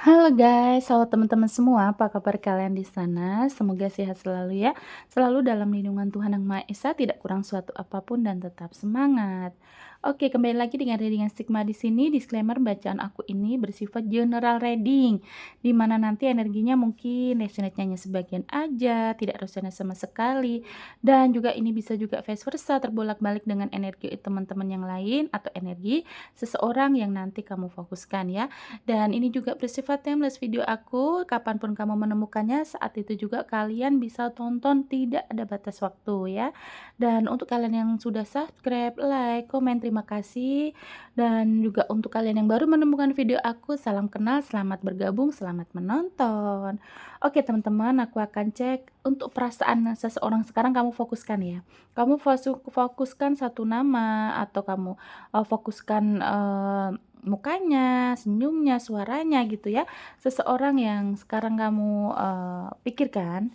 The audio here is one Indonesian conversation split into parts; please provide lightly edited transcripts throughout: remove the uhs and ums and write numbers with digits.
Halo guys, halo teman-teman semua, apa kabar kalian di sana? Semoga sehat selalu ya, selalu dalam lindungan Tuhan Yang Maha Esa, tidak kurang suatu apapun dan tetap semangat. Oke, kembali lagi dengan readingan Stigma di sini. Disclaimer, bacaan aku ini bersifat general reading, di mana nanti energinya mungkin resonate-nya hanya sebagian aja, tidak resonate sama sekali, dan juga ini bisa juga vice versa, terbolak-balik dengan energi teman-teman yang lain atau energi seseorang yang nanti kamu fokuskan ya. Dan ini juga bersifat timeless video aku, kapanpun kamu menemukannya, saat itu juga kalian bisa tonton, tidak ada batas waktu ya. Dan untuk kalian yang sudah subscribe, like, komen, terima kasih. Dan juga untuk kalian yang baru menemukan video aku, salam kenal, selamat bergabung, selamat menonton. Oke teman-teman, aku akan cek untuk perasaan seseorang sekarang kamu fokuskan ya. Kamu fokuskan satu nama atau kamu fokuskan mukanya, senyumnya, suaranya gitu ya. Seseorang yang sekarang kamu, pikirkan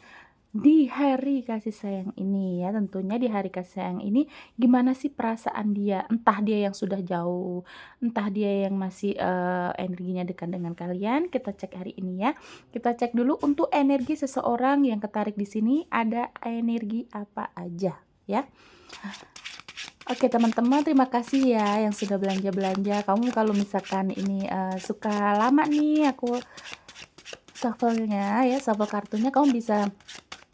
di hari kasih sayang ini ya, tentunya di hari kasih sayang ini gimana sih perasaan dia? Entah dia yang sudah jauh, entah dia yang masih, energinya dekat dengan kalian, kita cek hari ini ya. Kita cek dulu untuk energi seseorang yang ketarik di sini ada energi apa aja ya. Oke teman-teman, terima kasih ya yang sudah belanja-belanja. Kamu kalau misalkan ini, suka lama nih aku shuffle-nya ya, shuffle kartunya, kamu bisa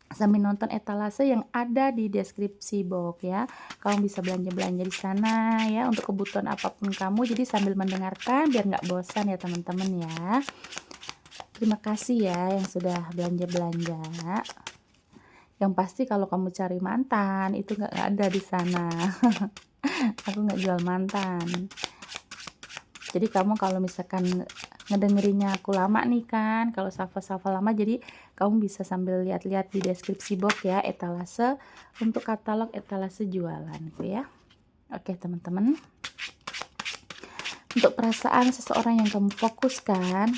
sambil nonton etalase yang ada di deskripsi box ya. Kamu bisa belanja-belanja di sana ya untuk kebutuhan apapun kamu, jadi sambil mendengarkan biar nggak bosan ya teman-teman ya. Terima kasih ya yang sudah belanja-belanja. Yang pasti kalau kamu cari mantan itu nggak ada di sana. Aku nggak jual mantan. Jadi kamu kalau misalkan ngedengerinnya aku lama nih kan, kalau shuffle-shuffle lama, jadi kamu bisa sambil lihat-lihat di deskripsi box ya, etalase untuk katalog etalase jualanku ya. Oke teman-teman, untuk perasaan seseorang yang kamu fokuskan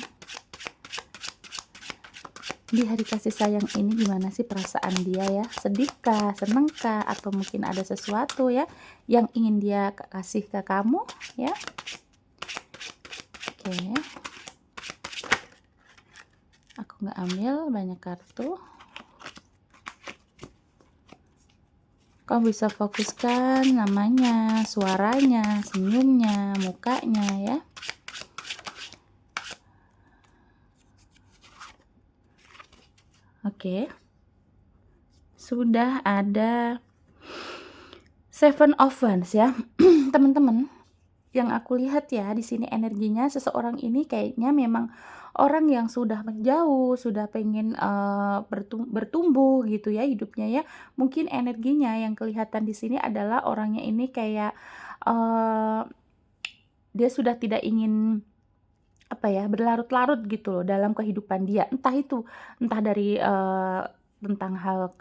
di hari kasih sayang ini, gimana sih perasaan dia ya? Sedihkah, senengkah, atau mungkin ada sesuatu ya yang ingin dia kasih ke kamu ya? Oke, aku nggak ambil banyak kartu. Kamu bisa fokuskan namanya, suaranya, senyumnya, mukanya ya. Oke. Sudah ada Seven of Wands ya. Teman-teman, yang aku lihat ya di sini energinya seseorang ini kayaknya memang orang yang sudah menjauh, sudah pengen bertumbuh gitu ya hidupnya ya. Mungkin energinya yang kelihatan di sini adalah orangnya ini kayak dia sudah tidak ingin apa ya, berlarut-larut gitu loh dalam kehidupan dia. Entah dari tentang hal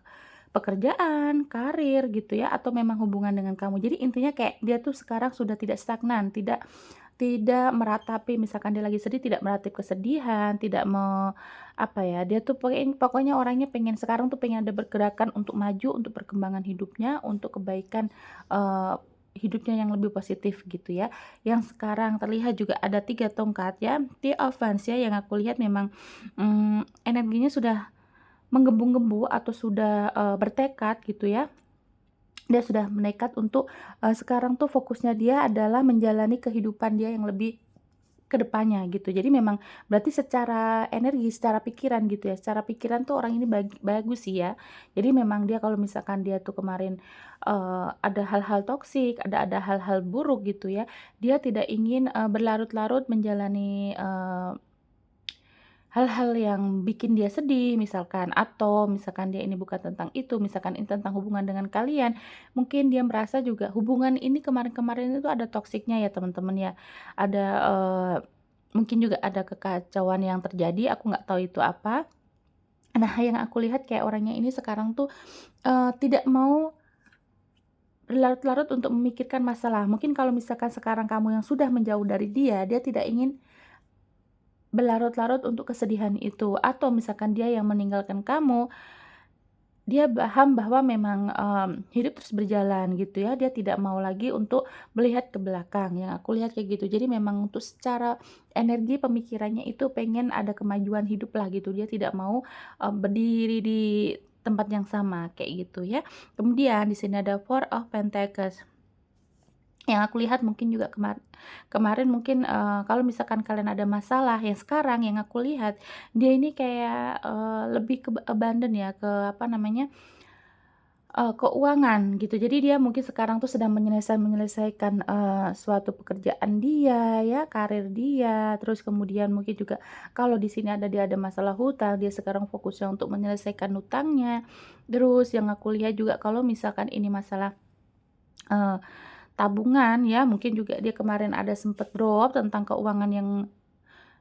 pekerjaan, karir gitu ya, atau memang hubungan dengan kamu. Jadi intinya kayak dia tuh sekarang sudah tidak stagnan, tidak tidak meratapi, misalkan dia lagi sedih, tidak meratap kesedihan, tidak apa ya, dia tuh pokoknya orangnya pengen sekarang tuh pengen ada bergerakan untuk maju, untuk perkembangan hidupnya, untuk kebaikan, eee, hidupnya yang lebih positif gitu ya. Yang sekarang terlihat juga ada 3 tongkat ya, Three of Wands ya, yang aku lihat memang, energinya sudah menggebu-gebu atau sudah, bertekad gitu ya. Dia sudah menekat untuk, sekarang tuh fokusnya dia adalah menjalani kehidupan dia yang lebih ke depannya gitu. Jadi memang berarti secara energi, secara pikiran gitu ya, secara pikiran tuh orang ini bagus sih ya. Jadi memang dia kalau misalkan dia tuh kemarin, ada hal-hal toksik, ada hal-hal buruk gitu ya, dia tidak ingin, berlarut-larut menjalani, hal-hal yang bikin dia sedih misalkan, atau misalkan dia ini bukan tentang itu, misalkan ini tentang hubungan dengan kalian, mungkin dia merasa juga hubungan ini kemarin-kemarin itu ada toksiknya ya teman-teman ya. Ada, mungkin juga ada kekacauan yang terjadi, aku nggak tahu itu apa. Nah, yang aku lihat kayak orangnya ini sekarang tuh, tidak mau berlarut-larut untuk memikirkan masalah. Mungkin kalau misalkan sekarang kamu yang sudah menjauh dari dia, dia tidak ingin berlarut-larut untuk kesedihan itu, atau misalkan dia yang meninggalkan kamu, dia paham bahwa memang, hidup terus berjalan gitu ya, dia tidak mau lagi untuk melihat ke belakang, yang aku lihat kayak gitu. Jadi memang untuk secara energi pemikirannya itu pengen ada kemajuan hidup lah gitu, dia tidak mau, berdiri di tempat yang sama, kayak gitu ya. Kemudian di sini ada Four of Pentacles. Yang aku lihat mungkin juga kemarin mungkin, kalau misalkan kalian ada masalah yang sekarang yang aku lihat, dia ini kayak, lebih ke abandon ya, ke apa namanya, keuangan gitu. Jadi dia mungkin sekarang tuh sedang menyelesaikan, suatu pekerjaan dia ya, karir dia, terus kemudian mungkin juga kalau di sini dia ada masalah hutang, dia sekarang fokusnya untuk menyelesaikan hutangnya. Terus yang aku lihat juga kalau misalkan ini masalah, eee tabungan ya, mungkin juga dia kemarin ada sempet drop tentang keuangan yang,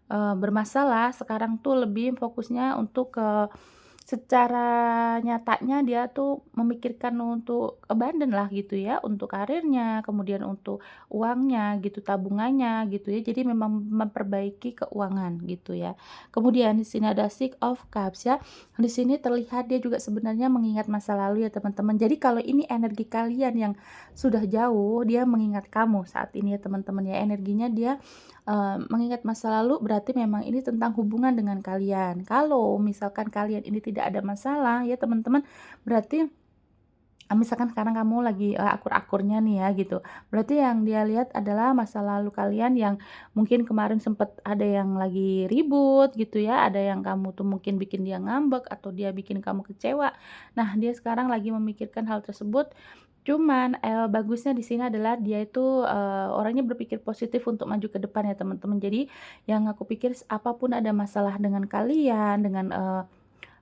bermasalah, sekarang tuh lebih fokusnya untuk ke secara nyatanya dia tuh memikirkan untuk abandon lah gitu ya, untuk karirnya, kemudian untuk uangnya gitu, tabungannya gitu ya. Jadi memang memperbaiki keuangan gitu ya. Kemudian di sini ada Six of Cups ya. Di sini terlihat dia juga sebenarnya mengingat masa lalu ya teman-teman. Jadi kalau ini energi kalian yang sudah jauh, dia mengingat kamu saat ini ya teman-teman ya. Energinya dia mengingat masa lalu berarti memang ini tentang hubungan dengan kalian. Kalau misalkan kalian ini tidak ada masalah ya teman-teman, berarti, misalkan sekarang kamu lagi, akur-akurnya nih ya gitu, berarti yang dia lihat adalah masa lalu kalian yang mungkin kemarin sempet ada yang lagi ribut gitu ya, ada yang kamu tuh mungkin bikin dia ngambek atau dia bikin kamu kecewa. Nah, dia sekarang lagi memikirkan hal tersebut, cuman, bagusnya di sini adalah dia itu, orangnya berpikir positif untuk maju ke depan ya teman-teman. Jadi yang aku pikir apapun ada masalah dengan kalian, dengan,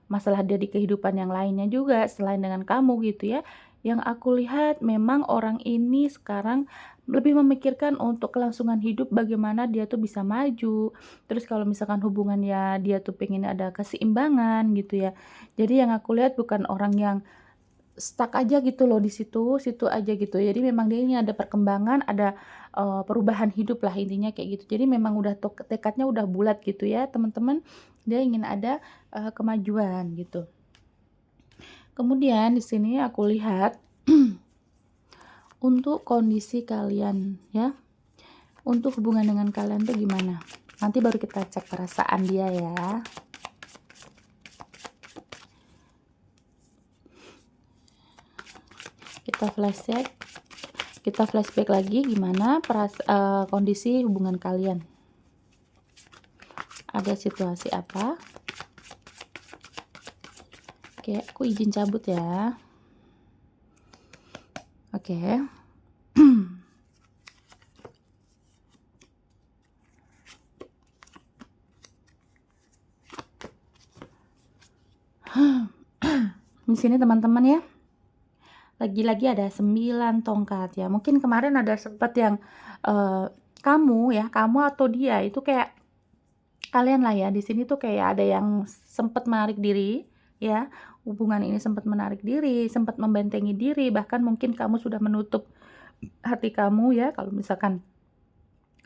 masalah dia di kehidupan yang lainnya juga selain dengan kamu gitu ya. Yang aku lihat memang orang ini sekarang lebih memikirkan untuk kelangsungan hidup bagaimana dia tuh bisa maju. Terus kalau misalkan hubungannya dia tuh pengen ada keseimbangan gitu ya. Jadi yang aku lihat bukan orang yang stuck aja gitu loh di situ, situ aja gitu. Jadi memang dia ini ada perkembangan, ada, perubahan hidup lah intinya kayak gitu. Jadi memang udah tekadnya udah bulat gitu ya teman-teman, dia ingin ada, kemajuan gitu. Kemudian di sini aku lihat untuk kondisi kalian ya, untuk hubungan dengan kalian tuh gimana. Nanti baru kita cek perasaan dia ya. Kita flashback kita flashback lagi gimana kondisi hubungan kalian. Ada situasi apa? Oke, aku izin cabut ya. Oke. Di sini teman-teman ya, lagi-lagi ada 9 tongkat ya. Mungkin kemarin ada sempat yang, kamu atau dia itu kayak kalian lah ya, di sini tuh kayak ada yang sempat menarik diri, ya. Hubungan ini sempat menarik diri, sempat membentengi diri, bahkan mungkin kamu sudah menutup hati kamu ya, kalau misalkan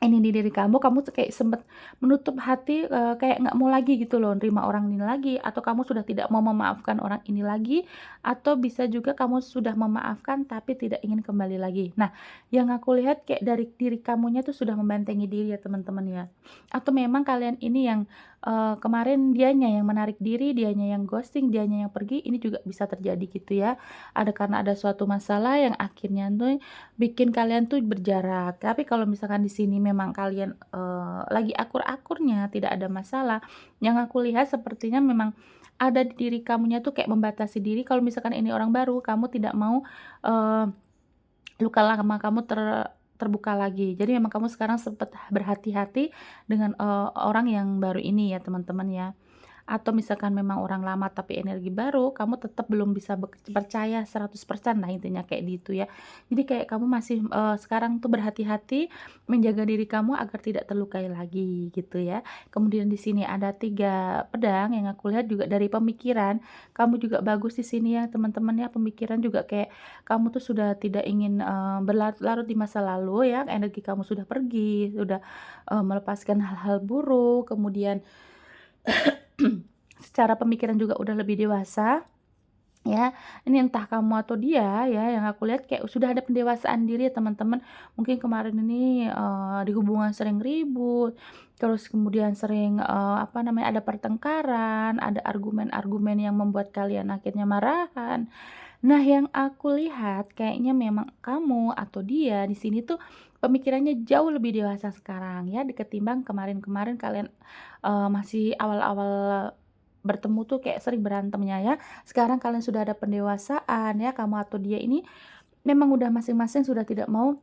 ini di diri kamu tuh kayak sempet menutup hati, kayak nggak mau lagi gitu loh nerima orang ini lagi, atau kamu sudah tidak mau memaafkan orang ini lagi, atau bisa juga kamu sudah memaafkan tapi tidak ingin kembali lagi. Nah, yang aku lihat kayak dari diri kamunya tuh sudah membentengi diri ya teman-teman ya. Atau memang kalian ini yang, kemarin dianya yang menarik diri, dianya yang ghosting, dianya yang pergi, ini juga bisa terjadi gitu ya. Karena ada suatu masalah yang akhirnya tuh bikin kalian tuh berjarak. Tapi kalau misalkan di sini memang kalian, lagi akur-akurnya, tidak ada masalah, yang aku lihat sepertinya memang ada di diri kamunya tuh kayak membatasi diri kalau misalkan ini orang baru, kamu tidak mau, eee, luka lama kamu terbuka lagi. Jadi memang kamu sekarang sempat berhati-hati dengan, orang yang baru ini ya, teman-teman ya. Atau misalkan memang orang lama tapi energi baru, kamu tetap belum bisa percaya 100% lah intinya kayak gitu ya. Jadi kayak kamu masih, sekarang tuh berhati-hati menjaga diri kamu agar tidak terlukai lagi gitu ya. Kemudian di sini ada 3 pedang yang aku lihat juga dari pemikiran, kamu juga bagus di sini ya teman-teman ya, pemikiran juga kayak kamu tuh sudah tidak ingin, berlarut-larut di masa lalu ya, energi kamu sudah pergi, sudah, melepaskan hal-hal buruk, kemudian secara pemikiran juga udah lebih dewasa, Ya, ini entah kamu atau dia ya, yang aku lihat kayak sudah ada pendewasaan diri ya teman-teman. Mungkin kemarin ini, di hubungan sering ribut, terus kemudian sering, apa namanya, ada pertengkaran, ada argumen-argumen yang membuat kalian akhirnya marahan. Nah, yang aku lihat kayaknya memang kamu atau dia di sini tuh pemikirannya jauh lebih dewasa sekarang ya, ketimbang kemarin-kemarin kalian, masih awal-awal bertemu tuh kayak sering berantemnya ya. Sekarang kalian sudah ada pendewasaan ya, kamu atau dia ini memang udah masing-masing sudah tidak mau,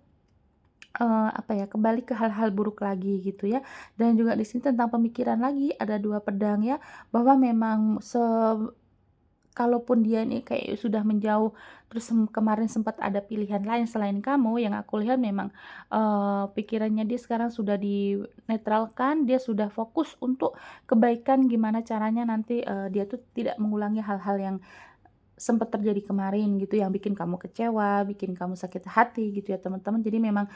apa ya, kembali ke hal-hal buruk lagi gitu ya. Dan juga di sini tentang pemikiran lagi, ada 2 pedang ya, bahwa memang kalaupun dia ini kayak sudah menjauh, terus kemarin sempat ada pilihan lain selain kamu, yang aku lihat memang, pikirannya dia sekarang sudah dinetralkan, dia sudah fokus untuk kebaikan gimana caranya nanti, dia tuh tidak mengulangi hal-hal yang sempat terjadi kemarin gitu, yang bikin kamu kecewa, bikin kamu sakit hati gitu ya teman-teman. Jadi memang,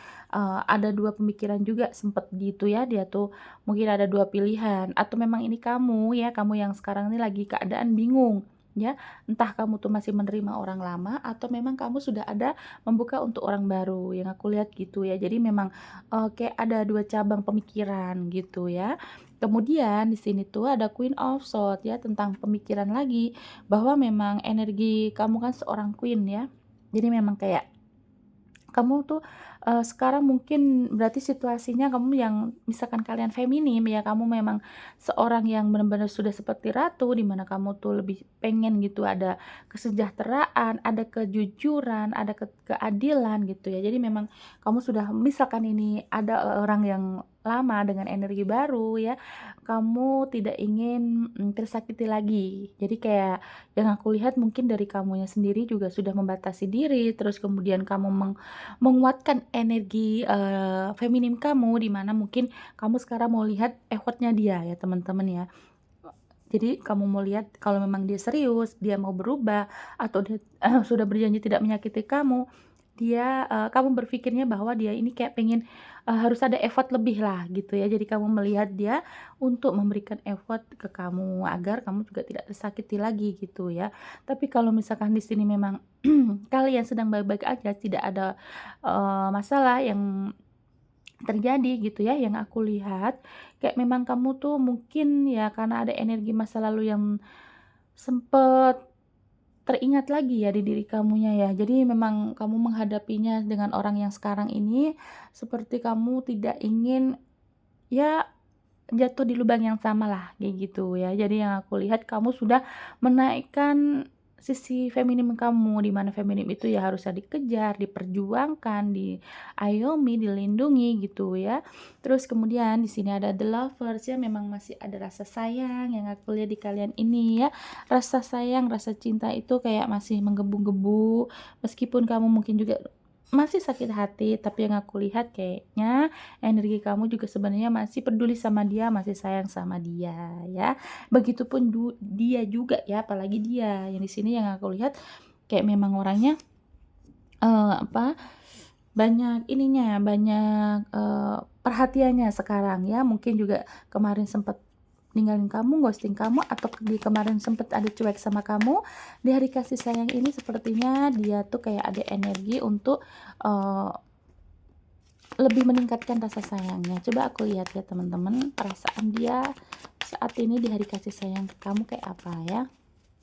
ada 2 pemikiran juga sempet gitu ya, dia tuh mungkin ada 2 pilihan, atau memang ini kamu ya, kamu yang sekarang ini lagi keadaan bingung ya, entah kamu tuh masih menerima orang lama atau memang kamu sudah ada membuka untuk orang baru, yang aku lihat gitu ya. Jadi memang, kayak ada 2 cabang pemikiran gitu ya. Kemudian di sini tuh ada Queen of Swords ya, tentang pemikiran lagi, bahwa memang energi kamu kan seorang queen ya. Jadi memang kayak kamu tuh, sekarang mungkin berarti situasinya kamu yang misalkan kalian feminim ya, kamu memang seorang yang benar-benar sudah seperti ratu, di mana kamu tuh lebih pengen gitu ada kesejahteraan, ada kejujuran, ada keadilan gitu ya. Jadi memang kamu sudah misalkan ini ada, orang yang lama dengan energi baru ya, kamu tidak ingin, tersakiti lagi. Jadi kayak yang aku lihat mungkin dari kamunya sendiri juga sudah membatasi diri, terus kemudian kamu menguatkan energi, feminim kamu, di mana mungkin kamu sekarang mau lihat effortnya dia ya teman-teman ya. Jadi kamu mau lihat kalau memang dia serius, dia mau berubah, atau dia sudah berjanji tidak menyakiti kamu, kamu berpikirnya bahwa dia ini kayak pengen, harus ada effort lebih lah gitu ya. Jadi kamu melihat dia untuk memberikan effort ke kamu, agar kamu juga tidak tersakiti lagi gitu ya. Tapi kalau misalkan di sini memang kalian sedang baik-baik aja, tidak ada, masalah yang terjadi gitu ya, yang aku lihat, kayak memang kamu tuh mungkin ya karena ada energi masa lalu yang sempet teringat lagi ya di diri kamunya ya. Jadi memang kamu menghadapinya dengan orang yang sekarang ini, seperti kamu tidak ingin ya jatuh di lubang yang sama lah, kayak gitu ya. Jadi yang aku lihat kamu sudah menaikkan sisi feminim kamu, di mana feminim itu ya harusnya dikejar, diperjuangkan, diayomi, dilindungi gitu ya. Terus kemudian di sini ada the lovers ya, memang masih ada rasa sayang yang aku lihat di kalian ini ya. Rasa sayang, rasa cinta itu kayak masih menggebu-gebu, meskipun kamu mungkin juga masih sakit hati, tapi yang aku lihat kayaknya energi kamu juga sebenarnya masih peduli sama dia, masih sayang sama dia ya. Begitupun dia juga ya, apalagi dia yang di sini yang aku lihat kayak memang orangnya, apa, banyak ininya, banyak, perhatiannya sekarang ya. Mungkin juga kemarin sempat ninggalin kamu, ghosting kamu, atau di kemarin sempet ada cuek sama kamu. Di hari kasih sayang ini sepertinya dia tuh kayak ada energi untuk, eee lebih meningkatkan rasa sayangnya. Coba aku lihat ya teman-teman, perasaan dia saat ini di hari kasih sayang ke kamu kayak apa ya.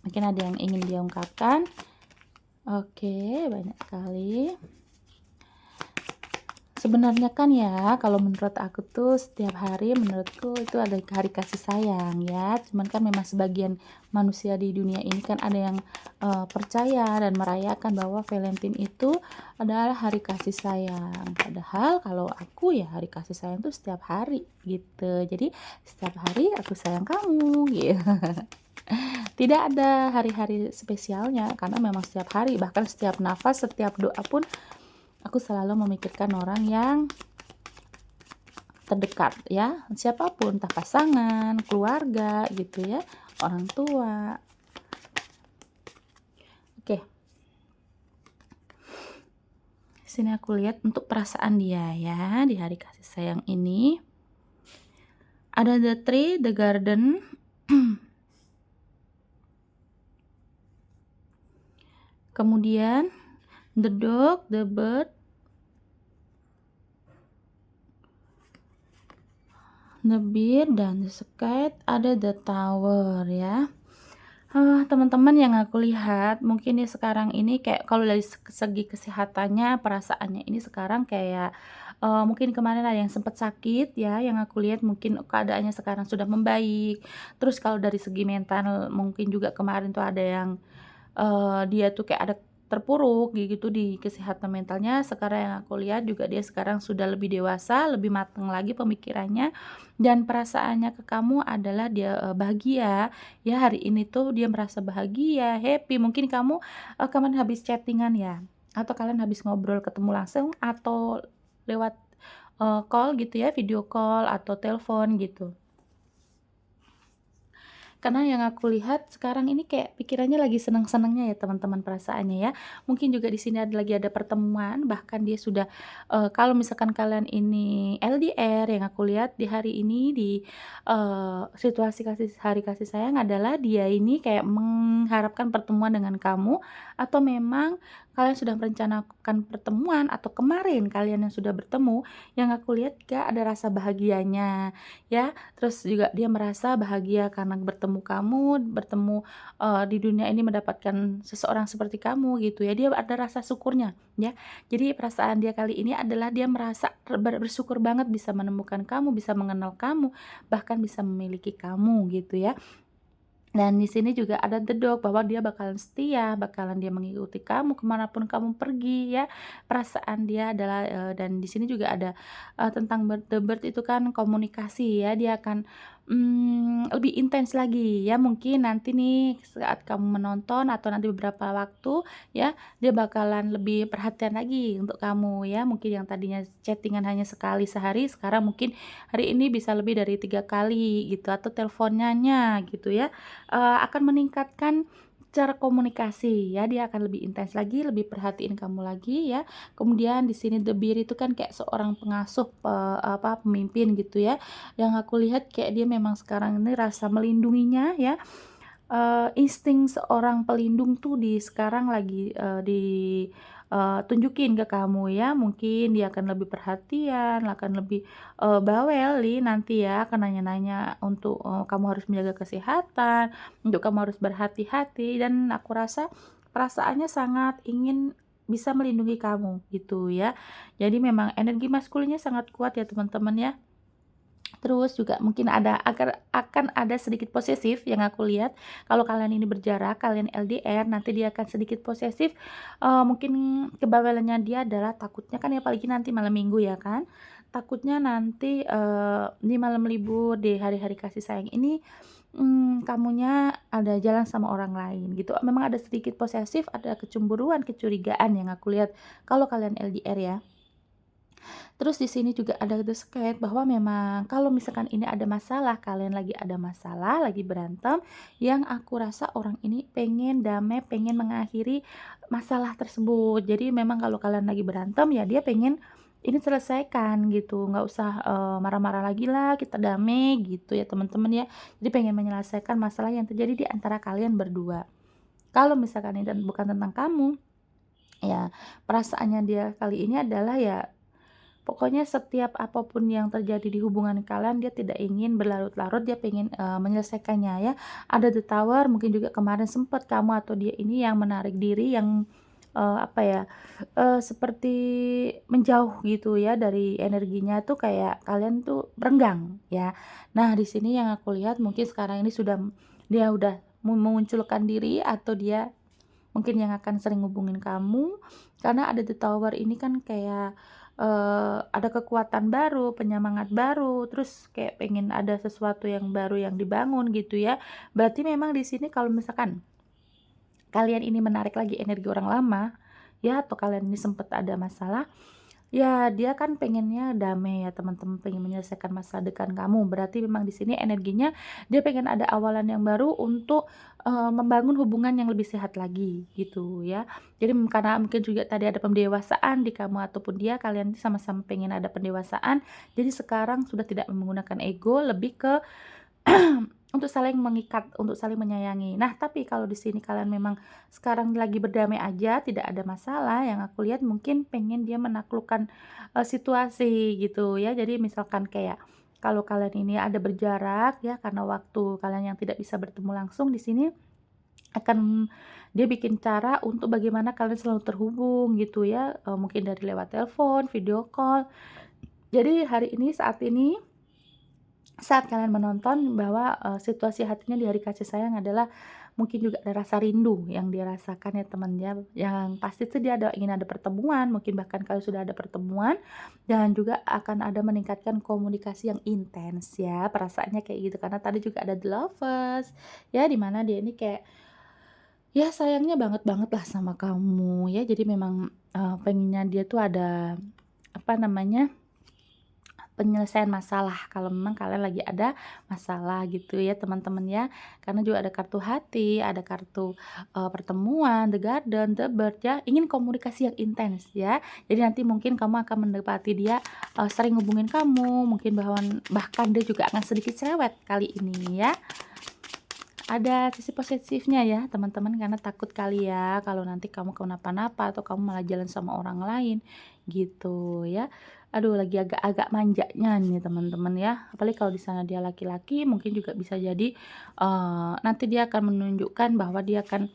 Mungkin ada yang ingin dia ungkapkan. Oke, banyak sekali. Sebenarnya kan ya, kalau menurut aku tuh setiap hari menurutku itu ada hari kasih sayang ya. Cuman kan memang sebagian manusia di dunia ini kan ada yang, percaya dan merayakan bahwa Valentine itu adalah hari kasih sayang. Padahal kalau aku ya hari kasih sayang tuh setiap hari gitu. Jadi setiap hari aku sayang kamu gitu. Tidak ada hari-hari spesialnya karena memang setiap hari, bahkan setiap nafas, setiap doa pun aku selalu memikirkan orang yang terdekat ya, siapapun, entah pasangan, keluarga gitu ya, orang tua. Oke, sini aku lihat untuk perasaan dia ya di hari kasih sayang ini. Ada the tree, the garden, kemudian the dog, the bird, the bear, dan the cat, ada the tower ya. Teman-teman yang aku lihat mungkin ya sekarang ini kayak kalau dari segi kesehatannya, perasaannya ini sekarang kayak, mungkin kemarin ada yang sempat sakit ya, yang aku lihat mungkin keadaannya sekarang sudah membaik. Terus kalau dari segi mental mungkin juga kemarin tuh ada yang dia tuh kayak ada terpuruk gitu di kesehatan mentalnya, sekarang yang aku lihat juga dia sekarang sudah lebih dewasa, lebih matang lagi pemikirannya, dan perasaannya ke kamu adalah dia, bahagia. Ya hari ini tuh dia merasa bahagia, happy, mungkin kamu, kemarin habis chatting-an ya, atau kalian habis ngobrol ketemu langsung atau lewat, call gitu ya, video call atau telepon gitu. Karena yang aku lihat sekarang ini kayak pikirannya lagi senang-senangnya ya teman-teman perasaannya ya. Mungkin juga di sini lagi ada pertemuan, bahkan dia sudah, kalau misalkan kalian ini LDR yang aku lihat di hari ini di, situasi hari kasih sayang adalah dia ini kayak mengharapkan pertemuan dengan kamu, atau memang kalian sudah merencanakan pertemuan atau kemarin kalian yang sudah bertemu, yang aku lihat gak ada rasa bahagianya ya. Terus juga dia merasa bahagia karena bertemu kamu, bertemu, di dunia ini mendapatkan seseorang seperti kamu gitu ya, dia ada rasa syukurnya ya. Jadi perasaan dia kali ini adalah dia merasa bersyukur banget bisa menemukan kamu, bisa mengenal kamu, bahkan bisa memiliki kamu gitu ya. Dan di sini juga ada the dog, bahwa dia bakalan setia, bakalan dia mengikuti kamu kemanapun kamu pergi ya. Perasaan dia adalah, dan di sini juga ada, tentang the bird itu kan komunikasi ya, dia akan, lebih intens lagi ya. Mungkin nanti nih saat kamu menonton atau nanti beberapa waktu ya, dia bakalan lebih perhatian lagi untuk kamu ya. Mungkin yang tadinya chatting hanya sekali sehari, sekarang mungkin hari ini bisa lebih dari 3 kali gitu, atau teleponannya gitu ya. Akan meningkatkan cara komunikasi ya, dia akan lebih intens lagi, lebih perhatiin kamu lagi ya. Kemudian di sini the bear itu kan kayak seorang pengasuh, pemimpin gitu ya, yang aku lihat kayak dia memang sekarang ini rasa melindunginya ya. Insting seorang pelindung tuh di sekarang lagi, tunjukin ke kamu ya, mungkin dia akan lebih perhatian, akan lebih, bawel nih nanti ya, akan nanya-nanya untuk, kamu harus menjaga kesehatan, untuk kamu harus berhati-hati, dan aku rasa perasaannya sangat ingin bisa melindungi kamu gitu ya. Jadi memang energi maskulinnya sangat kuat ya teman-teman ya. Terus juga mungkin akan ada sedikit posesif yang aku lihat, kalau kalian ini berjarak, kalian LDR, nanti dia akan sedikit posesif, mungkin kebawelannya dia adalah takutnya kan ya, apalagi nanti malam Minggu ya kan, takutnya nanti, di malam libur, di hari-hari kasih sayang ini, kamunya ada jalan sama orang lain gitu. Memang ada sedikit posesif, ada kecemburuan, kecurigaan yang aku lihat kalau kalian LDR ya. Terus di sini juga ada describe bahwa memang kalau misalkan ini ada masalah, kalian lagi ada masalah, lagi berantem, yang aku rasa orang ini pengen damai, pengen mengakhiri masalah tersebut. Jadi memang kalau kalian lagi berantem ya dia pengen ini selesaikan gitu, nggak usah marah-marah lagi lah, kita damai gitu ya teman-teman ya. Jadi pengen menyelesaikan masalah yang terjadi di antara kalian berdua. Kalau misalkan ini bukan tentang kamu, ya perasaannya dia kali ini adalah ya pokoknya setiap apapun yang terjadi di hubungan kalian, dia tidak ingin berlarut-larut, dia pengen, menyelesaikannya ya. Ada the tower, mungkin juga kemarin sempat kamu atau dia ini yang menarik diri, yang, apa ya, seperti menjauh gitu ya dari energinya tuh, kayak kalian tuh renggang ya. Nah di sini yang aku lihat mungkin sekarang ini sudah dia udah memunculkan diri, atau dia mungkin yang akan sering hubungin kamu, karena ada the tower ini kan kayak, ada kekuatan baru, penyemangat baru, terus kayak pengen ada sesuatu yang baru yang dibangun gitu ya. Berarti memang di sini kalau misalkan kalian ini menarik lagi energi orang lama, ya atau kalian ini sempat ada masalah, ya, dia kan pengennya damai ya teman-teman, pengen menyelesaikan masalah dengan kamu. Berarti memang di sini energinya dia pengen ada awalan yang baru untuk, membangun hubungan yang lebih sehat lagi gitu ya. Jadi karena mungkin juga tadi ada pendewasaan di kamu ataupun dia, kalian sama-sama pengen ada pendewasaan. Jadi sekarang sudah tidak menggunakan ego, lebih ke untuk saling mengikat, untuk saling menyayangi. Nah, tapi kalau di sini kalian memang sekarang lagi berdamai aja, tidak ada masalah, yang aku lihat mungkin pengen dia menaklukkan, situasi gitu ya. Jadi misalkan kayak kalau kalian ini ada berjarak ya karena waktu kalian yang tidak bisa bertemu langsung di sini akan dia bikin cara untuk bagaimana kalian selalu terhubung gitu ya, mungkin dari lewat telepon, video call. Jadi hari ini, saat kalian menonton bahwa, situasi hatinya di hari kasih sayang adalah mungkin juga ada rasa rindu yang dia rasakan ya teman ya, yang pasti tuh dia ingin ada pertemuan, mungkin bahkan kalau sudah ada pertemuan dan juga akan ada meningkatkan komunikasi yang intens ya, perasaannya kayak gitu. Karena tadi juga ada the lovers, ya di mana dia ini kayak, ya sayangnya banget banget lah sama kamu ya, jadi memang, pengennya dia tuh ada, apa namanya, penyelesaian masalah kalau memang kalian lagi ada masalah gitu ya teman-teman ya. Karena juga ada kartu hati, ada kartu, pertemuan, the garden, the bird ya, ingin komunikasi yang intens ya. Jadi nanti mungkin kamu akan mendapati dia, sering hubungin kamu, mungkin bahkan dia juga akan sedikit cerewet kali ini ya. Ada sisi positifnya ya teman-teman, karena takut kali ya kalau nanti kamu kenapa-napa atau kamu malah jalan sama orang lain gitu ya. Aduh lagi agak-agak manjanya nih teman-teman ya. Apalagi kalau di sana dia laki-laki mungkin juga bisa jadi, nanti dia akan menunjukkan bahwa dia akan,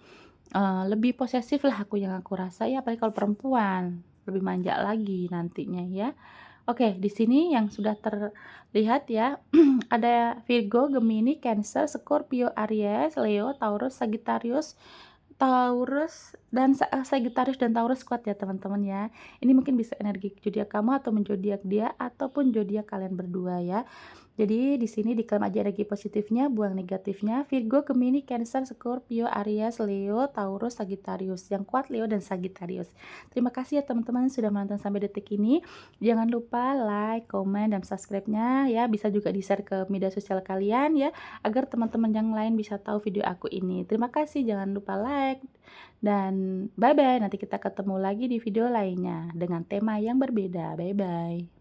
lebih posesif lah yang aku rasa ya, apalagi kalau perempuan, lebih manja lagi nantinya ya. Oke, di sini yang sudah terlihat ya, ada Virgo, Gemini, Cancer, Scorpio, Aries, Leo, Taurus, Sagittarius, Sagittarius dan Taurus kuat ya teman-teman ya. Ini mungkin bisa energi zodiak kamu atau menjodiak dia ataupun zodiak kalian berdua ya. Jadi di sini diklaim aja energi positifnya, buang negatifnya. Virgo, Gemini, Cancer, Scorpio, Aries, Leo, Taurus, Sagittarius. Yang kuat Leo dan Sagittarius. Terima kasih ya teman-teman sudah menonton sampai detik ini. Jangan lupa like, komen, dan subscribe-nya ya. Bisa juga di-share ke media sosial kalian ya, agar teman-teman yang lain bisa tahu video aku ini. Terima kasih, jangan lupa like. Dan bye-bye, nanti kita ketemu lagi di video lainnya dengan tema yang berbeda. Bye-bye.